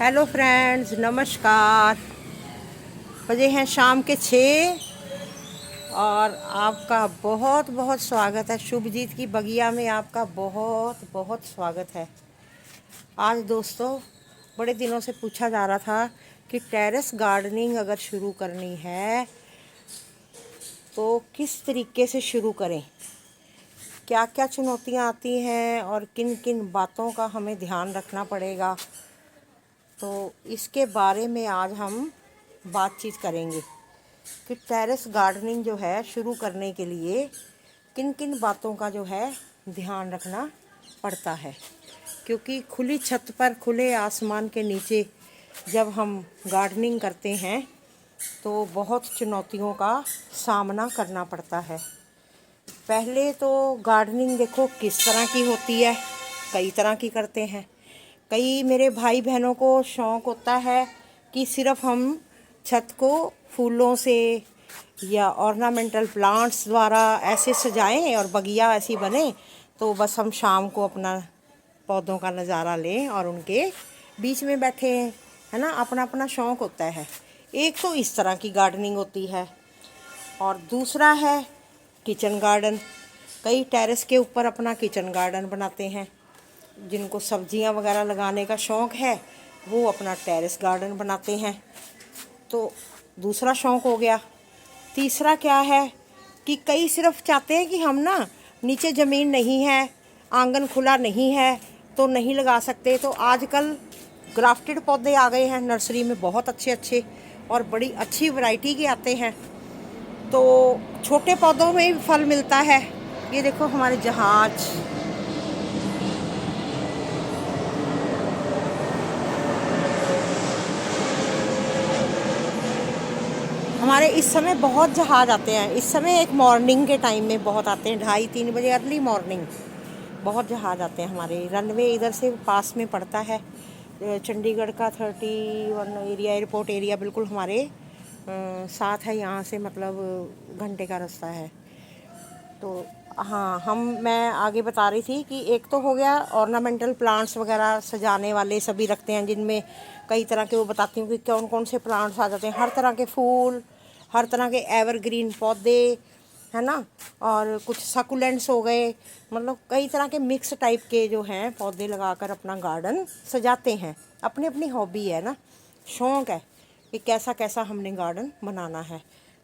Hello friends, नमस्कार। बजे हैं शाम के 6 और आपका बहुत बहुत स्वागत है। शुभजीत की बगिया में आपका बहुत बहुत स्वागत है। आज दोस्तों, बड़े दिनों से पूछा जा रहा था कि टेरेस गार्डनिंग अगर शुरू करनी है तो किस तरीके से शुरू करें, क्या क्या चुनौतियां आती हैं और किन किन बातों का हमें ध्यान रखना पड़ेगा। तो इसके बारे में आज हम बातचीत करेंगे कि टेरेस गार्डनिंग जो है शुरू करने के लिए किन किन बातों का जो है ध्यान रखना पड़ता है। क्योंकि खुली छत पर खुले आसमान के नीचे जब हम गार्डनिंग करते हैं तो बहुत चुनौतियों का सामना करना पड़ता है। पहले तो गार्डनिंग देखो किस तरह की होती है, कई तरह की करते हैं। कई मेरे भाई बहनों को शौक़ होता है कि सिर्फ हम छत को फूलों से या ऑर्नामेंटल प्लांट्स द्वारा ऐसे सजाएं और बगिया ऐसी बने तो बस हम शाम को अपना पौधों का नज़ारा लें और उनके बीच में बैठे, है ना। अपना अपना शौक़ होता है। एक तो इस तरह की गार्डनिंग होती है और दूसरा है किचन गार्डन। कई टेरेस के ऊपर अपना किचन गार्डन बनाते हैं। जिनको सब्जियां वगैरह लगाने का शौक़ है वो अपना टेरेस गार्डन बनाते हैं। तो दूसरा शौक़ हो गया। तीसरा क्या है कि कई सिर्फ चाहते हैं कि हम ना नीचे ज़मीन नहीं है, आंगन खुला नहीं है तो नहीं लगा सकते। तो आजकल ग्राफ्टेड पौधे आ गए हैं नर्सरी में, बहुत अच्छे अच्छे और बड़ी अच्छी वैरायटी के आते हैं। तो छोटे पौधों में भी फल मिलता है। ये देखो हमारे जहाज, हमारे इस समय बहुत जहाज आते हैं। इस समय एक मॉर्निंग के टाइम में बहुत आते हैं, 2:30-3 बजे अर्ली मॉर्निंग बहुत जहाज आते हैं। हमारे रनवे इधर से पास में पड़ता है। चंडीगढ़ का 31 एरिया, एयरपोर्ट एरिया बिल्कुल हमारे साथ है। यहाँ से मतलब घंटे का रास्ता है। तो हाँ, मैं आगे बता रही थी कि एक तो हो गया ऑर्नामेंटल प्लांट्स वगैरह सजाने वाले सभी रखते हैं, जिनमें कई तरह के, वो बताती हूँ कि कौन कौन से प्लांट्स आ जाते हैं। हर तरह के फूल, हर तरह के एवरग्रीन पौधे, है ना। और कुछ सकुलेंट्स हो गए, मतलब कई तरह के मिक्स टाइप के जो हैं पौधे लगाकर अपना गार्डन सजाते हैं। अपनी अपनी हॉबी है ना, शौक़ है कि कैसा कैसा हमने गार्डन बनाना है।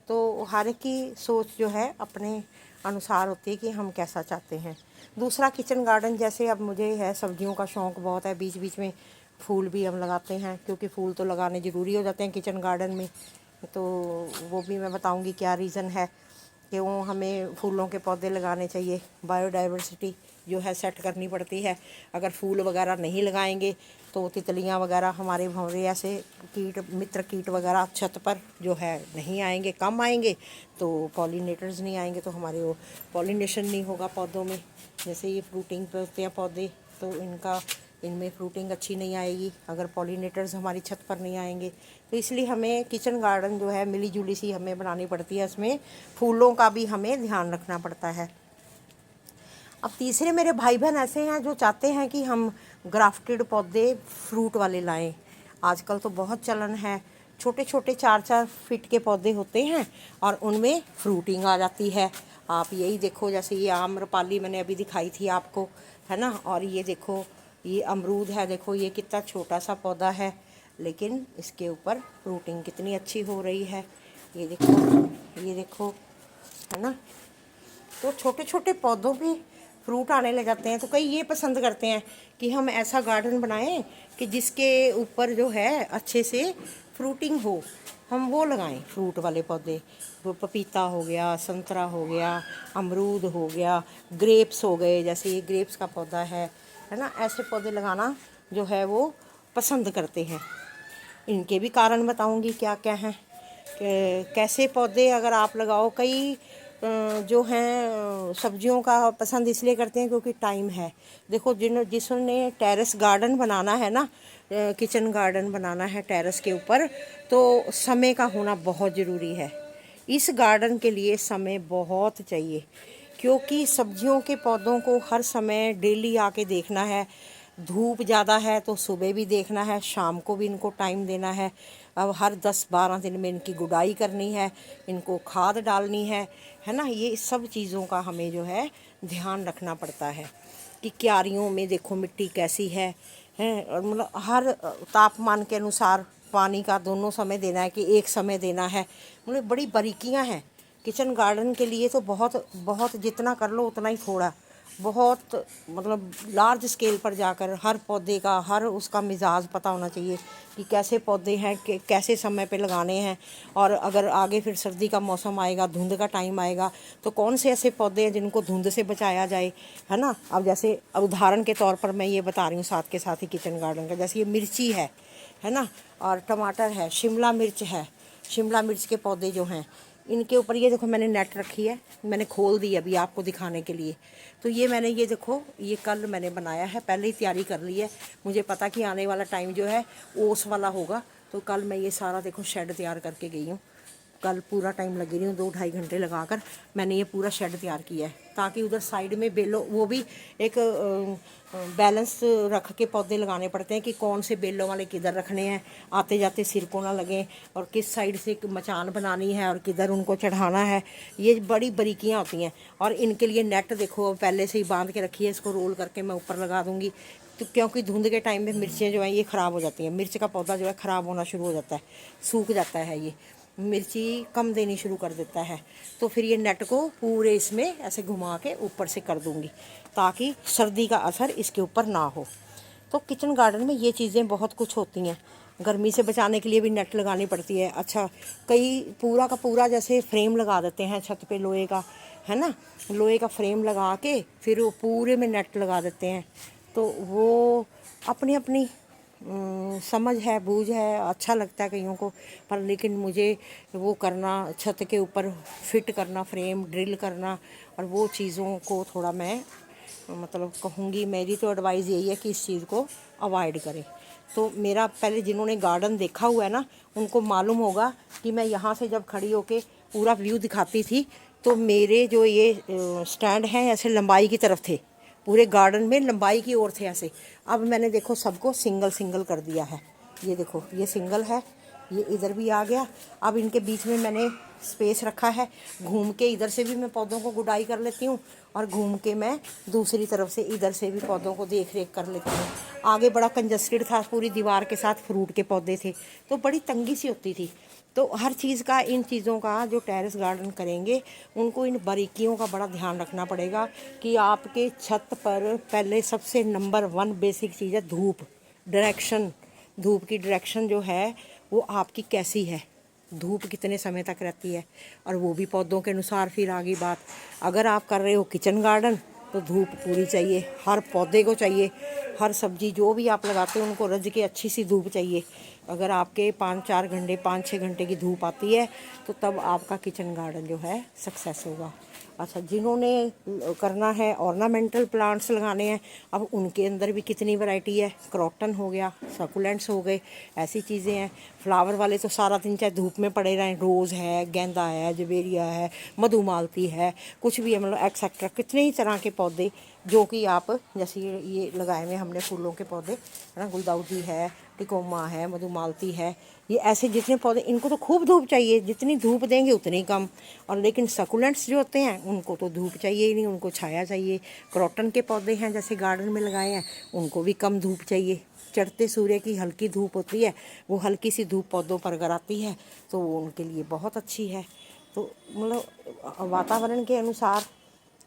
तो हर एक की सोच जो है अपने अनुसार होती है कि हम कैसा चाहते हैं। दूसरा किचन गार्डन, जैसे अब मुझे है सब्जियों का शौक़ बहुत है, बीच बीच में फूल भी हम लगाते हैं क्योंकि फूल तो लगाने ज़रूरी हो जाते हैं किचन गार्डन में। तो वो भी मैं बताऊंगी क्या रीज़न है कि वो हमें फूलों के पौधे लगाने चाहिए। बायोडाइवर्सिटी जो है सेट करनी पड़ती है। अगर फूल वगैरह नहीं लगाएंगे तो तितलियां वगैरह, हमारे भंवरे ऐसे कीट, मित्र कीट वगैरह छत पर जो है नहीं आएंगे, कम आएंगे। तो पॉलिनेटर्स नहीं आएंगे तो हमारे वो पॉलिनेशन नहीं होगा पौधों में। जैसे ये फ्रूटिंग पे होते हैं पौधे, तो इनमें फ्रूटिंग अच्छी नहीं आएगी अगर पॉलिनेटर्स हमारी छत पर नहीं आएंगे। तो इसलिए हमें किचन गार्डन जो है मिली जुली सी हमें बनानी पड़ती है। इसमें फूलों का भी हमें ध्यान रखना पड़ता है। अब तीसरे मेरे भाई बहन ऐसे हैं जो चाहते हैं कि हम ग्राफ्टेड पौधे फ्रूट वाले लाएं। आजकल तो बहुत चलन है, छोटे छोटे 4-4 फीट के पौधे होते हैं और उनमें फ्रूटिंग आ जाती है। आप यही देखो, जैसे ये आम्रपाली मैंने अभी दिखाई थी आपको, है ना। और ये देखो, ये अमरूद है, देखो ये कितना छोटा सा पौधा है लेकिन इसके ऊपर फ्रूटिंग कितनी अच्छी हो रही है। ये देखो, ये देखो, है ना। तो छोटे छोटे पौधों पे फ्रूट आने लग जाते हैं। तो कई ये पसंद करते हैं कि हम ऐसा गार्डन बनाएं कि जिसके ऊपर जो है अच्छे से फ्रूटिंग हो, हम वो लगाएं फ्रूट वाले पौधे। वो पपीता हो गया, संतरा हो गया, अमरूद हो गया, ग्रेप्स हो गए, जैसे ये ग्रेप्स का पौधा है ना। ऐसे पौधे लगाना जो है वो पसंद करते हैं। इनके भी कारण बताऊंगी क्या क्या हैं, कैसे पौधे अगर आप लगाओ। कई जो हैं सब्जियों का पसंद इसलिए करते हैं क्योंकि टाइम है। देखो, जिसने टेरेस गार्डन बनाना है ना, किचन गार्डन बनाना है टेरेस के ऊपर, तो समय का होना बहुत ज़रूरी है। इस गार्डन के लिए समय बहुत चाहिए क्योंकि सब्जियों के पौधों को हर समय डेली आके देखना है, धूप ज़्यादा है तो सुबह भी देखना है, शाम को भी इनको टाइम देना है। अब हर 10-12 दिन में इनकी गुड़ाई करनी है, इनको खाद डालनी है ना। ये सब चीज़ों का हमें जो है ध्यान रखना पड़ता है कि क्यारियों में देखो मिट्टी कैसी है और मतलब हर तापमान के अनुसार पानी का दोनों समय देना है कि एक समय देना है। मतलब बड़ी बारीकियां हैं किचन गार्डन के लिए, तो बहुत बहुत जितना कर लो उतना ही थोड़ा। बहुत मतलब लार्ज स्केल पर जाकर हर पौधे का हर उसका मिजाज पता होना चाहिए कि कैसे पौधे हैं, कि कैसे समय पे लगाने हैं। और अगर आगे फिर सर्दी का मौसम आएगा, धुंध का टाइम आएगा, तो कौन से ऐसे पौधे हैं जिनको धुंध से बचाया जाए, है ना। अब जैसे उदाहरण के तौर पर मैं ये बता रही हूँ साथ के साथ ही किचन गार्डन का, जैसे ये मिर्ची है ना, और टमाटर है, शिमला मिर्च है। शिमला मिर्च के पौधे जो हैं इनके ऊपर ये देखो मैंने नेट रखी है, मैंने खोल दी अभी आपको दिखाने के लिए। तो ये मैंने ये देखो ये कल मैंने बनाया है, पहले ही तैयारी कर ली है। मुझे पता कि आने वाला टाइम जो है ओस वाला होगा, तो कल मैं ये सारा देखो शेड तैयार करके गई हूँ। कल पूरा टाइम लगी रही हूँ, 2-2.5 घंटे लगाकर मैंने ये पूरा शेड तैयार किया है, ताकि उधर साइड में बेलों, वो भी एक बैलेंस रख के पौधे लगाने पड़ते हैं कि कौन से बेलों वाले किधर रखने हैं, आते जाते सिर को ना लगें, और किस साइड से मचान बनानी है और किधर उनको चढ़ाना है। ये बड़ी बारीकियाँ होती हैं। और इनके लिए नेट देखो पहले से ही बांध के रखी है, इसको रोल करके मैं ऊपर लगा दूँगी। तो क्योंकि धुंध के टाइम में मिर्चें जो हैं ये ख़राब हो जाती हैं, मिर्च का पौधा जो है ख़राब होना शुरू हो जाता है, सूख जाता है, ये मिर्ची कम देनी शुरू कर देता है। तो फिर ये नेट को पूरे इसमें ऐसे घुमा के ऊपर से कर दूंगी, ताकि सर्दी का असर इसके ऊपर ना हो। तो किचन गार्डन में ये चीज़ें बहुत कुछ होती हैं। गर्मी से बचाने के लिए भी नेट लगानी पड़ती है। अच्छा, कई पूरा का पूरा जैसे फ्रेम लगा देते हैं छत पे लोहे का, है ना, लोहे का फ्रेम लगा के फिर वो पूरे में नेट लगा देते हैं। तो वो अपनी अपनी समझ है, बूझ है, अच्छा लगता है कईयों को, पर लेकिन मुझे वो करना, छत के ऊपर फिट करना फ्रेम, ड्रिल करना, और वो चीज़ों को थोड़ा मैं मतलब कहूँगी, मेरी तो एडवाइस यही है कि इस चीज़ को अवॉइड करें। तो मेरा पहले जिन्होंने गार्डन देखा हुआ है ना, उनको मालूम होगा कि मैं यहाँ से जब खड़ी होके पूरा व्यू दिखाती थी, तो मेरे जो ये स्टैंड हैं ऐसे लंबाई की तरफ थे, पूरे गार्डन में लंबाई की ओर थे ऐसे। अब मैंने देखो सबको सिंगल सिंगल कर दिया है। ये देखो ये सिंगल है, ये इधर भी आ गया। अब इनके बीच में मैंने स्पेस रखा है, घूम के इधर से भी मैं पौधों को गुडाई कर लेती हूँ, और घूम के मैं दूसरी तरफ से इधर से भी पौधों को देख रेख कर लेती हूँ। आगे बड़ा कंजस्टेड था, पूरी दीवार के साथ फ्रूट के पौधे थे, तो बड़ी तंगी सी होती थी। तो हर चीज़ का, इन चीज़ों का जो टेरेस गार्डन करेंगे उनको इन बारीकियों का बड़ा ध्यान रखना पड़ेगा कि आपके छत पर पहले सबसे नंबर 1 बेसिक चीज़ है धूप, डायरेक्शन। धूप की डायरेक्शन जो है वो आपकी कैसी है, धूप कितने समय तक रहती है, और वो भी पौधों के अनुसार। फिर आगे बात, अगर आप कर रहे हो किचन गार्डन तो धूप पूरी चाहिए, हर पौधे को चाहिए, हर सब्जी जो भी आप लगाते हो उनको रज के अच्छी सी धूप चाहिए। अगर आपके 5-4 घंटे 5-6 घंटे की धूप आती है तो तब आपका किचन गार्डन जो है सक्सेस होगा। अच्छा, जिन्होंने करना है ऑर्नामेंटल प्लांट्स लगाने हैं, अब उनके अंदर भी कितनी वैरायटी है, क्रॉटन हो गया, सकुलेंट्स हो गए, ऐसी चीज़ें हैं। फ्लावर वाले तो सारा दिन चाहे धूप में पड़े रहें, रोज़ है, गेंदा है, जवेरिया है, मधुमालती है, कुछ भी है, मतलब एक्सेट्रा कितने ही तरह के पौधे जो कि आप, जैसे ये लगाए हुए हमने फूलों के पौधे, है ना, गुलदाउदी है, टिकोमा है, मधुमालती है, ये ऐसे जितने पौधे, इनको तो खूब धूप चाहिए, जितनी धूप देंगे उतनी कम। और लेकिन सकुलेंट्स जो होते हैं उनको तो धूप चाहिए ही नहीं, उनको छाया चाहिए। क्रॉटन के पौधे हैं जैसे गार्डन में लगाए हैं, उनको भी कम धूप चाहिए। चढ़ते सूर्य की हल्की धूप होती है, वो हल्की सी धूप पौधों पर अगर आती है तो वो उनके लिए बहुत अच्छी है। तो मतलब वातावरण के अनुसार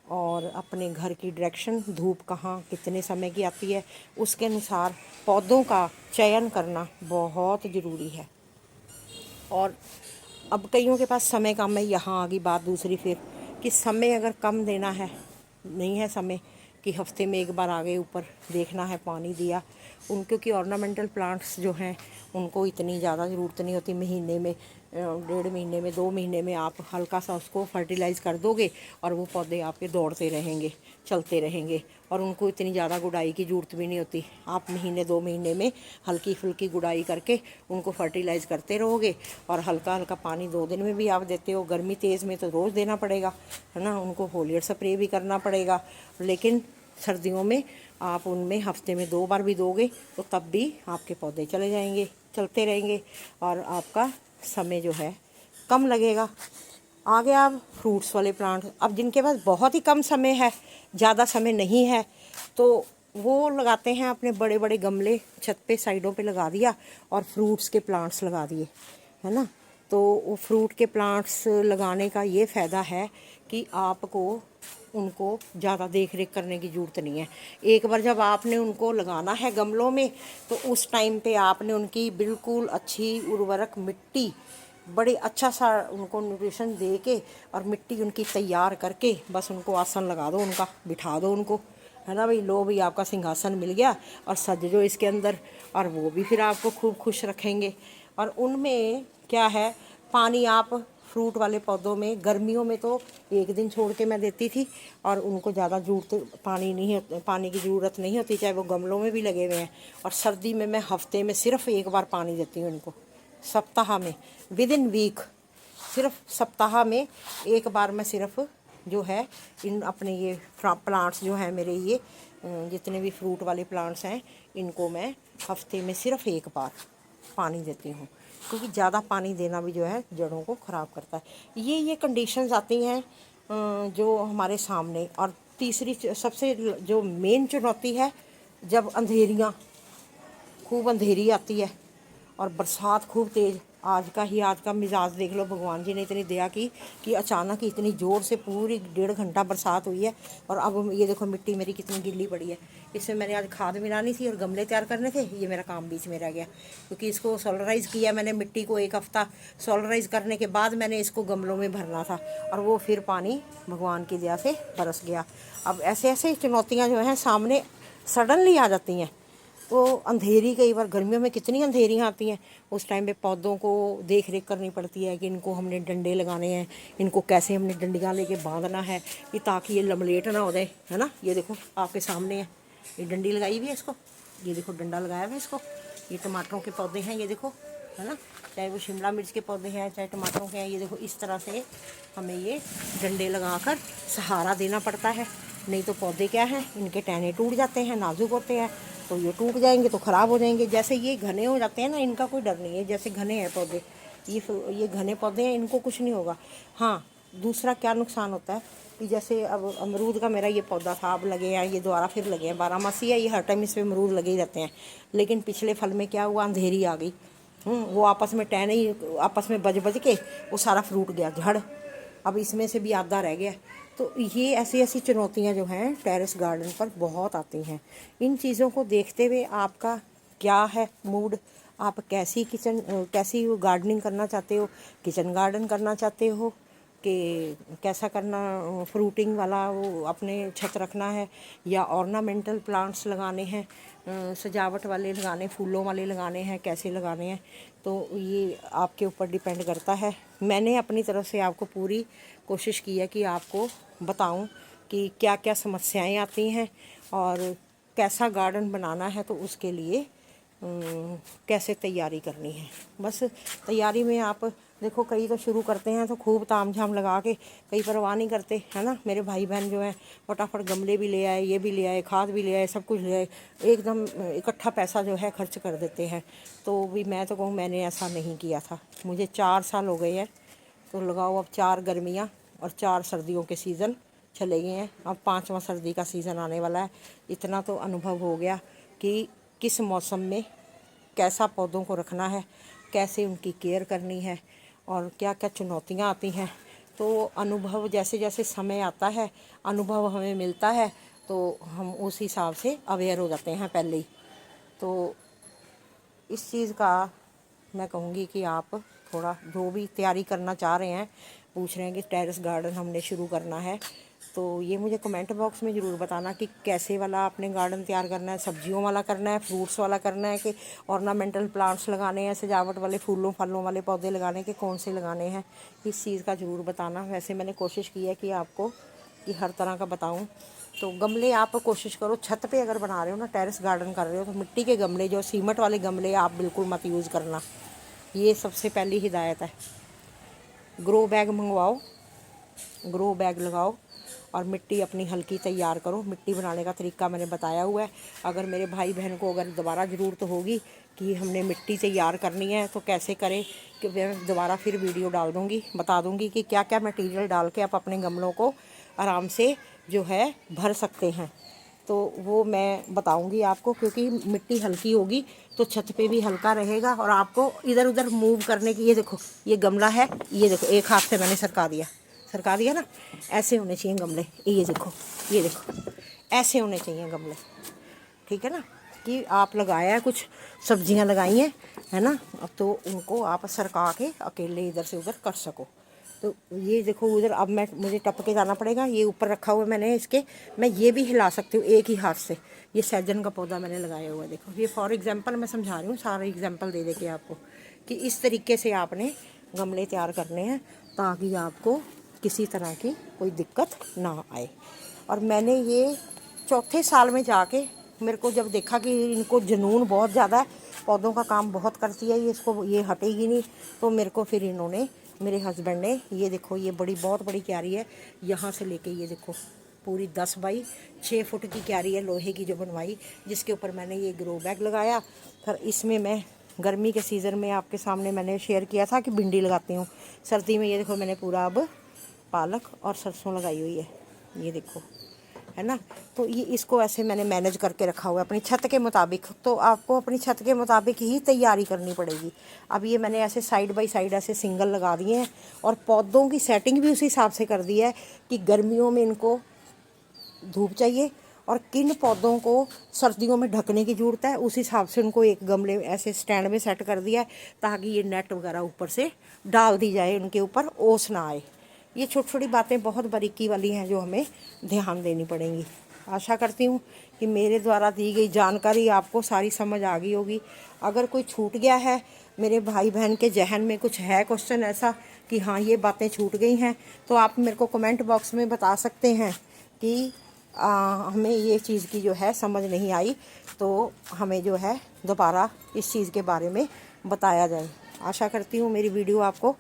और अपने घर की डायरेक्शन, धूप कहाँ कितने समय की आती है, उसके अनुसार पौधों का चयन करना बहुत ज़रूरी है। और अब कईयों के पास समय कम है, यहाँ आ गई बात दूसरी फिर कि समय अगर कम देना है, नहीं है समय कि हफ्ते में एक बार आ गए ऊपर देखना है, पानी दिया उन, क्योंकि ऑर्नामेंटल प्लांट्स जो हैं उनको इतनी ज़्यादा ज़रूरत नहीं होती। महीने में 1.5 महीने में 2 महीने में आप हल्का सा उसको फर्टिलाइज़ कर दोगे और वो पौधे आपके दौड़ते रहेंगे, चलते रहेंगे, और उनको इतनी ज़्यादा गुड़ाई की ज़रूरत भी नहीं होती। आप महीने 2 महीने में हल्की फुल्की गुड़ाई करके उनको फर्टिलाइज़ करते रहोगे, और हल्का हल्का पानी 2 दिन में भी आप देते हो। गर्मी तेज़ में तो रोज़ देना पड़ेगा, है ना, उनको फोलियर स्प्रे भी करना पड़ेगा। लेकिन सर्दियों में आप उनमें हफ्ते में 2 बार भी दोगे तो तब भी आपके पौधे चलते रहेंगे और आपका समय जो है कम लगेगा। आगे आप फ्रूट्स वाले प्लांट, अब जिनके पास बहुत ही कम समय है, ज़्यादा समय नहीं है, तो वो लगाते हैं अपने बड़े बड़े गमले छत पे साइडों पे लगा दिया और फ्रूट्स के प्लांट्स लगा दिए, है ना। तो वो फ्रूट के प्लांट्स लगाने का ये फ़ायदा है कि आपको उनको ज़्यादा देख रेख करने की ज़रूरत नहीं है। एक बार जब आपने उनको लगाना है गमलों में तो उस टाइम पे आपने उनकी बिल्कुल अच्छी उर्वरक मिट्टी, बड़े अच्छा सा उनको न्यूट्रिशन दे के और मिट्टी उनकी तैयार करके बस उनको आसन लगा दो, उनका बिठा दो उनको, है ना भाई। लो भाई, आपका सिंहासन मिल गया और सज जो इसके अंदर, और वो भी फिर आपको खूब खुश रखेंगे। और उनमें क्या है, पानी आप फ्रूट वाले पौधों में गर्मियों में तो 1 दिन छोड़ के मैं देती थी और उनको ज़्यादा पानी की ज़रूरत नहीं होती, चाहे वो गमलों में भी लगे हुए हैं। और सर्दी में मैं हफ्ते में सिर्फ 1 बार पानी देती हूँ इनको, सप्ताह में, विद इन वीक, सिर्फ सप्ताह में 1 बार मैं सिर्फ जो है इन अपने ये प्लांट्स जो हैं मेरे, ये जितने भी फ्रूट वाले प्लांट्स हैं, इनको मैं हफ्ते में सिर्फ 1 बार पानी देती हूँ, क्योंकि ज़्यादा पानी देना भी जो है जड़ों को ख़राब करता है। ये कंडीशंस आती हैं जो हमारे सामने। और तीसरी सबसे जो मेन चुनौती है, जब खूब अंधेरी आती है और बरसात खूब तेज़। आज का मिजाज देख लो, भगवान जी ने इतनी दया की कि अचानक ही इतनी ज़ोर से पूरी 1.5 घंटा बरसात हुई है। और अब ये देखो मिट्टी मेरी कितनी गिल्ली पड़ी है। इसमें मैंने आज खाद मिलानी थी और गमले तैयार करने थे, ये मेरा काम बीच में रह गया, क्योंकि इसको सोलराइज़ किया मैंने मिट्टी को। 1 हफ़्ता सोलराइज़ करने के बाद मैंने इसको गमलों में भरना था और वो फिर पानी भगवान की दया से बरस गया। अब ऐसे ऐसे चुनौतियाँ जो हैं सामने सडनली आ जाती हैं। तो अंधेरी, कई बार गर्मियों में कितनी अंधेरियाँ आती हैं, उस टाइम पे पौधों को देख रेख करनी पड़ती है कि इनको हमने डंडे लगाने हैं, इनको कैसे हमने डंडियाँ लेके बांधना है कि ताकि ये लमलेट ना हो जाए, है ना। ये देखो आपके सामने है, ये डंडी लगाई हुई है इसको, ये देखो डंडा लगाया हुआ है इसको। ये टमाटरों के पौधे हैं, ये देखो, है ना, चाहे वो शिमला मिर्च के पौधे हैं चाहे टमाटरों के हैं। ये देखो इस तरह से हमें ये डंडे लगाकर सहारा देना पड़ता है, नहीं तो पौधे क्या हैं, इनके टहने टूट जाते हैं, नाजुक होते हैं, तो ये टूट जाएंगे तो ख़राब हो जाएंगे। जैसे ये घने हो जाते हैं ना, इनका कोई डर नहीं है, जैसे घने हैं पौधे, ये घने पौधे हैं, इनको कुछ नहीं होगा। हाँ, दूसरा क्या नुकसान होता है कि जैसे अब अमरूद का मेरा ये पौधा था, अब लगे हैं, ये दोबारा फिर लगे हैं, 12 मासी है ये, हर टाइम इस पर अमरूद लगे ही रहते हैं। लेकिन पिछले फल में क्या हुआ, अंधेरी आ गई, वो आपस में टहने ही आपस में बज के वो सारा फ्रूट गया झड़। अब इसमें से भी आधा रह गया। तो ये ऐसी ऐसी चुनौतियां जो हैं टेरेस गार्डन पर बहुत आती हैं। इन चीज़ों को देखते हुए आपका क्या है मूड, आप कैसी गार्डनिंग करना चाहते हो, किचन गार्डन करना चाहते हो कि कैसा करना, फ्रूटिंग वाला वो अपने छत रखना है या ऑर्नामेंटल प्लांट्स लगाने हैं, सजावट वाले लगाने, फूलों वाले लगाने हैं, कैसे लगाने हैं, तो ये आपके ऊपर डिपेंड करता है। मैंने अपनी तरफ से आपको पूरी कोशिश की है कि आपको बताऊं कि क्या क्या समस्याएं आती हैं और कैसा गार्डन बनाना है, तो उसके लिए कैसे तैयारी करनी है। बस तैयारी में आप देखो, कई तो शुरू करते हैं तो खूब ताम झाम लगा के, कई परवाह नहीं करते, है ना। मेरे भाई बहन जो हैं फटाफट गमले भी ले आए, ये भी ले आए, खाद भी ले आए, सब कुछ ले आए, एकदम इकट्ठा पैसा जो है खर्च कर देते हैं। तो भी मैं तो कहूँ मैंने ऐसा नहीं किया था। मुझे 4 साल हो गए हैं, तो लगाओ अब 4 गर्मियाँ और 4 सर्दियों के सीज़न चले गए हैं, अब 5वां सर्दी का सीज़न आने वाला है। इतना तो अनुभव हो गया कि किस मौसम में कैसा पौधों को रखना है, कैसे उनकी केयर करनी है और क्या क्या चुनौतियाँ आती हैं। तो अनुभव जैसे जैसे समय आता है, अनुभव हमें मिलता है, तो हम उस हिसाब से अवेयर हो जाते हैं पहले ही। तो इस चीज़ का मैं कहूँगी कि आप थोड़ा जो भी तैयारी करना चाह रहे हैं, पूछ रहे हैं कि टेरेस गार्डन हमने शुरू करना है, तो ये मुझे कमेंट बॉक्स में ज़रूर बताना कि कैसे वाला आपने गार्डन तैयार करना है, सब्जियों वाला करना है, फ्रूट्स वाला करना है कि ऑर्नामेंटल प्लांट्स लगाने हैं, सजावट वाले फूलों फलों वाले पौधे लगाने के कौन से लगाने हैं, इस चीज़ का ज़रूर बताना। वैसे मैंने कोशिश की है कि आपको कि हर तरह का बताऊँ। तो गमले आप कोशिश करो छत पे अगर बना रहे हो ना, टेरेस गार्डन कर रहे हो, तो मिट्टी के गमले, जो सीमेंट वाले गमले आप बिल्कुल मत यूज़ करना, ये सबसे पहली हिदायत है। ग्रो बैग मंगवाओ, ग्रो बैग लगाओ और मिट्टी अपनी हल्की तैयार करो। मिट्टी बनाने का तरीका मैंने बताया हुआ है। अगर मेरे भाई बहन को अगर दोबारा ज़रूरत होगी कि हमने मिट्टी तैयार करनी है तो कैसे करें, कि मैं दोबारा फिर वीडियो डाल दूँगी, बता दूँगी कि क्या क्या मटीरियल डाल के आप अपने गमलों को आराम से जो है भर सकते हैं। तो वो मैं बताऊंगी आपको, क्योंकि मिट्टी हल्की होगी तो छत पे भी हल्का रहेगा और आपको इधर उधर मूव करने की। ये देखो ये गमला है, ये देखो एक हाथ से मैंने सरका दिया ना। ऐसे होने चाहिए गमले, ये देखो ऐसे होने चाहिए गमले, ठीक है ना। कि आप लगाया है, कुछ सब्जियां लगाई हैं, है ना, अब तो उनको आप सरका के अकेले इधर से उधर कर सको। तो ये देखो उधर अब मुझे टप के जाना पड़ेगा। ये ऊपर रखा हुआ है मैंने इसके, मैं ये भी हिला सकती हूँ एक ही हाथ से। ये सहजन का पौधा मैंने लगाया हुआ है, देखो। ये फॉर एग्जांपल मैं समझा रही हूँ, सारे एग्जांपल दे के आपको, कि इस तरीके से आपने गमले तैयार करने हैं ताकि आपको किसी तरह की कोई दिक्कत ना आए। और मैंने ये चौथे साल में जाके मेरे को जब देखा कि इनको जुनून बहुत ज़्यादा है, पौधों का काम बहुत करती है ये, इसको ये हटेगी नहीं, तो मेरे को फिर इन्होंने, मेरे हस्बैंड ने, ये देखो ये बहुत बड़ी क्यारी है, यहाँ से लेके ये देखो पूरी 10 बाई 6 फुट की क्यारी है लोहे की जो बनवाई, जिसके ऊपर मैंने ये ग्रो बैग लगाया। फिर इसमें मैं गर्मी के सीज़न में आपके सामने मैंने शेयर किया था कि भिंडी लगाती हूँ, सर्दी में ये देखो मैंने पूरा अब पालक और सरसों लगाई हुई है, ये देखो, है ना। तो ये इसको ऐसे मैंने मैनेज करके रखा हुआ है अपनी छत के मुताबिक। तो आपको अपनी छत के मुताबिक ही तैयारी करनी पड़ेगी। अब ये मैंने ऐसे साइड बाय साइड ऐसे सिंगल लगा दिए हैं और पौधों की सेटिंग भी उसी हिसाब से कर दी है कि गर्मियों में इनको धूप चाहिए और किन पौधों को सर्दियों में ढकने की ज़रूरत है, उस हिसाब से उनको एक गमले ऐसे स्टैंड में सेट कर दिया है ताकि ये नेट वगैरह ऊपर से डाल दी जाए, उनके ऊपर ओस ना आए। ये छोटी छोटी बातें बहुत बारीकी वाली हैं जो हमें ध्यान देनी पड़ेंगी। आशा करती हूँ कि मेरे द्वारा दी गई जानकारी आपको सारी समझ आ गई होगी। अगर कोई छूट गया है, मेरे भाई बहन के जहन में कुछ है क्वेश्चन ऐसा कि हाँ ये बातें छूट गई हैं, तो आप मेरे को कमेंट बॉक्स में बता सकते हैं कि हमें ये चीज़ की जो है समझ नहीं आई, तो हमें जो है दोबारा इस चीज़ के बारे में बताया जाए। आशा करती हूँ मेरी वीडियो आपको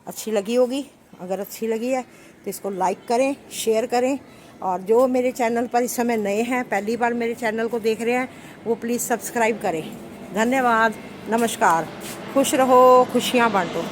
अच्छी लगी होगी। अगर अच्छी लगी है तो इसको लाइक करें, शेयर करें, और जो मेरे चैनल पर इस समय नए हैं, पहली बार मेरे चैनल को देख रहे हैं, वो प्लीज़ सब्सक्राइब करें। धन्यवाद, नमस्कार, खुश रहो, खुशियाँ बांटो।